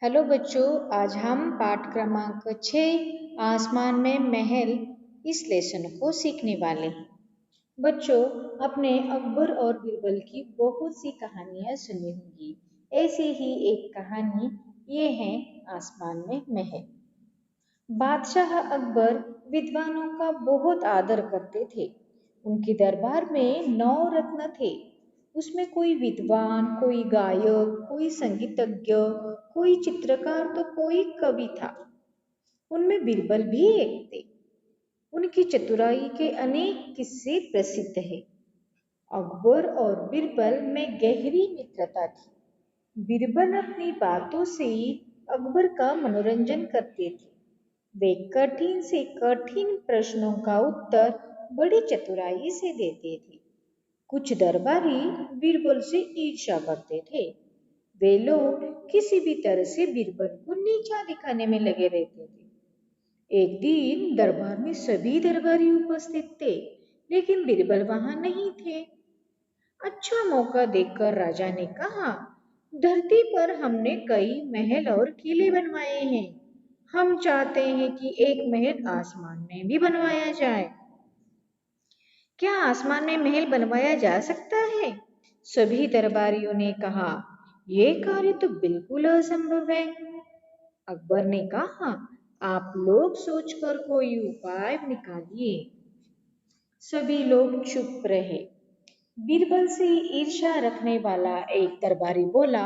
Hello बच्चों, आज हम पाठ क्रमांक 6 आसमान में महल इस लेसन को सीखने वाले हैं। बच्चों, आपने अकबर और बीरबल की बहुत सी कहानियां सुनी होंगी। ऐसी ही एक कहानी ये है आसमान में महल। बादशाह अकबर विद्वानों का बहुत आदर करते थे। उनके दरबार में 9 रत्न थे। उसमें कोई विद्वान, कोई गायक, कोई संगीतज्ञ, कोई चित्रकार तो कोई कवि था। उनमें बीरबल भी एक थे। उनकी चतुराई के अनेक किस्से प्रसिद्ध हैं। अकबर और बीरबल में गहरी मित्रता थी। बीरबल अपनी बातों से अकबर का मनोरंजन करते थे। वे कठिन से कठिन प्रश्नों का उत्तर बड़ी चतुराई से देते थे। कुछ दरबारी बीरबल से ईर्ष्या करते थे। वे लोग किसी भी तरह से बीरबल को नीचा दिखाने में लगे रहते थे। एक दिन दरबार में सभी दरबारी उपस्थित थे, लेकिन बीरबल वहां नहीं थे। अच्छा मौका देखकर राजा ने कहा, धरती पर हमने कई महल और किले बनवाए हैं। हम चाहते हैं कि एक महल आसमान में भी बनवाया जाए। क्या आसमान में महल बनवाया जा सकता है? सभी दरबारियों ने कहा, यह कार्य तो बिल्कुल असंभव है। अकबर ने कहा, आप लोग सोचकर कोई उपाय निकालिए। सभी लोग चुप रहे। बीरबल से ईर्ष्या रखने वाला एक दरबारी बोला,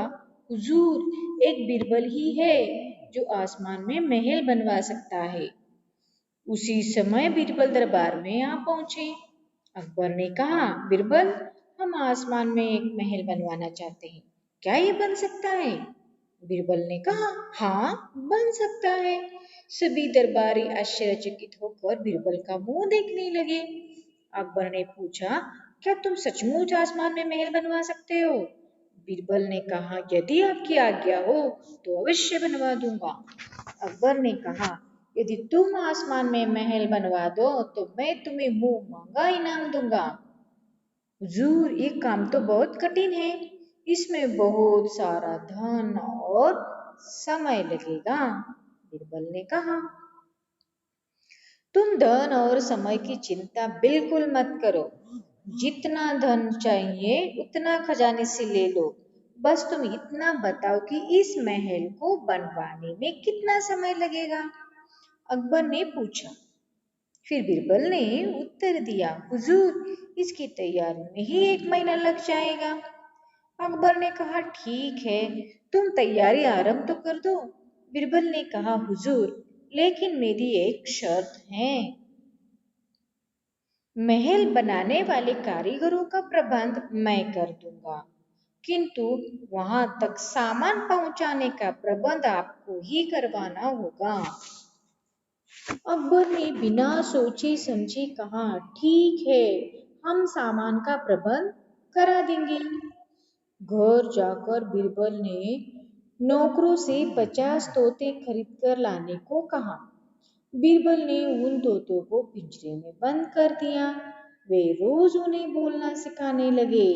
हुजूर, एक बीरबल ही है जो आसमान में महल बनवा सकता है। उसी समय बीरबल दरबार में आ पहुंचे। अकबर ने कहा, बीरबल, हम आसमान में एक महल बनवाना चाहते हैं। क्या ये बन सकता है? बीरबल ने कहा, हाँ, बन सकता है। सभी दरबारी आश्चर्यचकित होकर बीरबल का मुंह देखने लगे। अकबर ने पूछा, क्या तुम सचमुच आसमान में महल बनवा सकते हो? बीरबल ने कहा, यदि आपकी आज्ञा हो तो अवश्य बनवा दूंगा। अकबर ने कहा, यदि तुम आसमान में महल बनवा दो तो मैं तुम्हें मुंह मांगा इनाम दूंगा। हुजूर, ये काम तो बहुत कठिन है। इसमें बहुत सारा धन और समय लगेगा। बीरबल ने कहा, तुम धन और समय की चिंता बिल्कुल मत करो। जितना धन चाहिए उतना खजाने से ले लो। बस तुम इतना बताओ कि इस महल को बनवाने में कितना समय लगेगा। अकबर ने पूछा। फिर बीरबल ने उत्तर दिया, हुजूर, इसकी तैयारी में ही 1 महीना लग जाएगा। अकबर ने कहा, ठीक है, तुम तैयारी आरंभ तो कर दो। बीरबल ने कहा, हुजूर, लेकिन मेरी एक शर्त है। महल बनाने वाले कारीगरों का प्रबंध मैं कर दूंगा, किंतु वहां तक सामान पहुंचाने का प्रबंध आपको ही करवाना होगा। अकबर ने बिना सोचे समझे कहा, ठीक है, हम सामान का प्रबंध करा देंगे। घर जाकर बीरबल ने नौकरों से 50 तोते खरीद कर लाने को कहा। बीरबल ने उन तोतों को पिंजरे में बंद कर दिया। वे रोज उन्हें बोलना सिखाने लगे।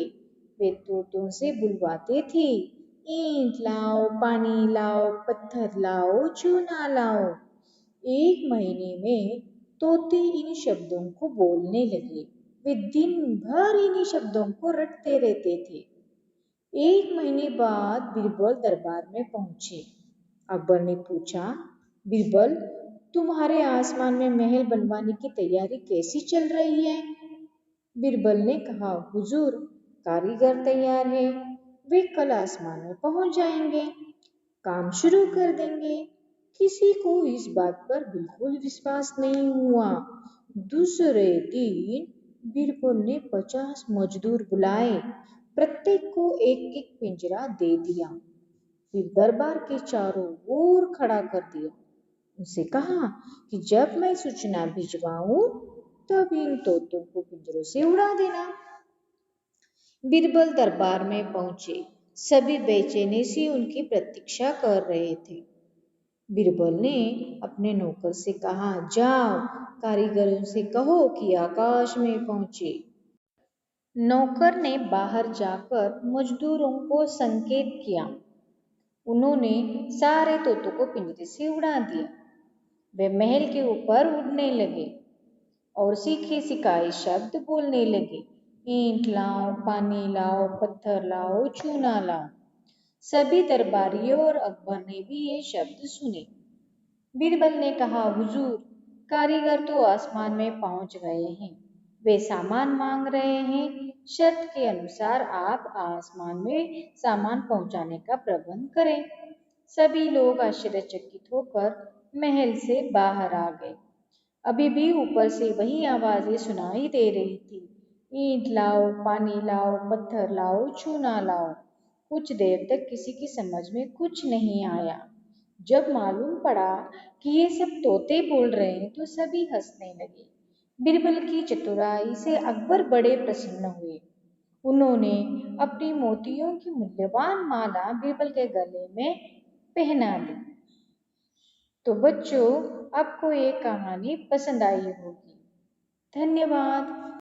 वे तोतों से बुलवाते थे, ईंट लाओ, पानी लाओ, पत्थर लाओ, चूना लाओ। 1 महीने में तोते इन शब्दों को बोलने लगे। वे दिन भर इन्हीं शब्दों को रटते रहते थे। 1 महीने बाद बीरबल दरबार में पहुंचे। अकबर ने पूछा, बीरबल, तुम्हारे आसमान में महल बनवाने की तैयारी कैसी चल रही है? बीरबल ने कहा, हुजूर, कारीगर तैयार है। वे कल आसमान में पहुंच जाएंगे, काम शुरू कर देंगे। किसी को इस बात पर बिल्कुल विश्वास नहीं हुआ। दूसरे दिन बीरबल ने 50 मजदूर बुलाए। प्रत्येक को एक एक पिंजरा दे दिया। फिर दरबार के चारों ओर खड़ा कर दिया। उनसे कहा कि जब मैं सूचना भिजवाऊं तब इन तोतों को पिंजरों से उड़ा देना। बीरबल दरबार में पहुंचे। सभी बेचैनी से उनकी प्रतीक्षा कर रहे थे। बीरबल ने अपने नौकर से कहा, जाओ, कारीगरों से कहो कि आकाश में पहुंचे। नौकर ने बाहर जाकर मजदूरों को संकेत किया। उन्होंने सारे तोतों को पिंजरे से उड़ा दिया। वे महल के ऊपर उड़ने लगे और सीखे सिखाए शब्द बोलने लगे। ईंट लाओ, पानी लाओ, पत्थर लाओ, चूना लाओ। सभी दरबारियों और अकबर ने भी ये शब्द सुने। बीरबल ने कहा, हुजूर, कारीगर तो आसमान में पहुंच गए हैं। वे सामान मांग रहे हैं। शर्त के अनुसार आप आसमान में सामान पहुंचाने का प्रबंध करें। सभी लोग आश्चर्यचकित होकर महल से बाहर आ गए। अभी भी ऊपर से वही आवाजें सुनाई दे रही थी। ईंट लाओ, पानी लाओ, पत्थर लाओ, चूना लाओ। कुछ देर तक किसी की समझ में कुछ नहीं आया। जब मालूम पड़ा कि ये सब तोते बोल रहे हैं तो सभी हंसने लगे। बिरबल की चतुराई से अकबर बड़े प्रसन्न हुए। उन्होंने अपनी मोतियों की मूल्यवान माला बिरबल के गले में पहना दी। तो बच्चों, आपको ये कहानी पसंद आई होगी। धन्यवाद।